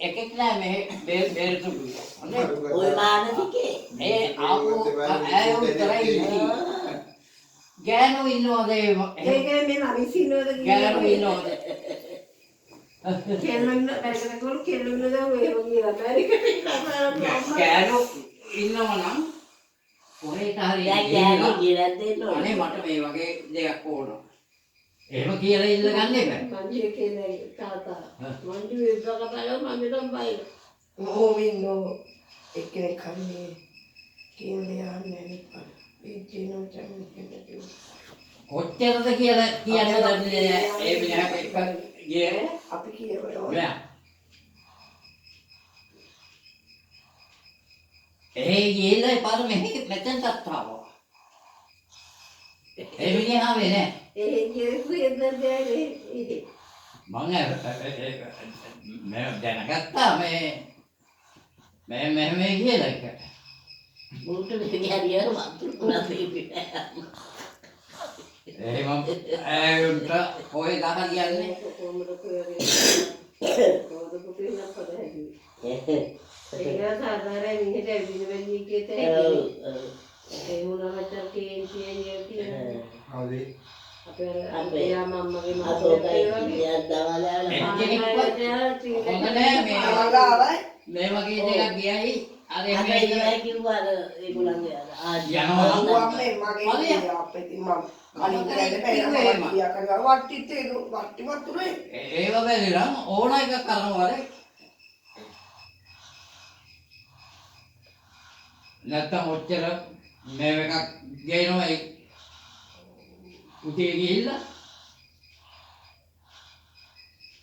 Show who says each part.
Speaker 1: එකෙක් නෑ මේ බේරතුඩු.
Speaker 2: ඔය මානසිකේ
Speaker 1: ඒ ආපු ඇයෝ විතරයි ඉන්නේ. ගෑනු ඉන්නවද ඒ
Speaker 3: කියන්නේ මේ නරිස් ඉන්නවද
Speaker 1: ගෑනු ඉන්නවද?
Speaker 3: කෙල්ලන්න බැලකනකොට කෙල්ලන්න දැන් ඔය වගේ අතාරිකට
Speaker 1: ගෑනු ඉන්නවනම් කොහෙට හරි
Speaker 2: ගෑනු කියලා දෙන්න
Speaker 1: අනේ මට මේ වගේ දෙයක් ඕන. එහෙම කියලා ඉල්ල ගන්න එපා.
Speaker 3: මංජේ කියන්නේ තාතා මංජු විද්‍යා කතාව මම නම් බයි
Speaker 4: ඕම ඉන්නෝ එක්කෙනෙක් කන්නේ කියන්නේ යන්නේ නැහැ ඒ ජීනෝ චම්පියන්
Speaker 1: කොච්චරද කියලා කියන්න දන්නේ ඒ මිනිහා එක්ක ගියේ
Speaker 4: අපි කියවලෝ
Speaker 1: නෑ. ඒ ගිහලා පාර මෙතෙන්ටත් ආවා. ඒ මිනිහා වෙන්නේ
Speaker 3: ඒ කියන්නේ දෙන්නේ
Speaker 1: මම දැනගත්තා මේ කියලා එක.
Speaker 2: මුට විදිහට වතුර
Speaker 1: එහෙම ඇයුන්ට කොහෙ ගහ කියන්නේ?
Speaker 3: කොහොමද කියන්නේ කොහොමද පුතේ නම් පදහැදි ඒක සාමාන්‍යයෙන් මිනිහට ඇවිදින වෙන්නේ කීයට ඒ මොනවද කියන්නේ
Speaker 4: හරි
Speaker 3: අපේ අම්මගේ
Speaker 2: අතෝකයි
Speaker 3: මගේ
Speaker 2: දවලා
Speaker 1: මේ වගේ දෙයක් ගියයි අර
Speaker 2: අද ඉවරයි කිව්වා අර ඒගොල්ලන්ගේ
Speaker 1: යනවා
Speaker 4: අම්මේ මගේ අපේ තින් මම කලින් කරන්නේ බෑ කියා කරනවා වට්ටිත් ඒක වට්ටි වතුරේ
Speaker 1: ඒව බැරිනම් ඕන එකක් කරනවා වල නැත්තම් ඔච්චර මේ එකක් ගේනවා උදේ ගිහිල්ලා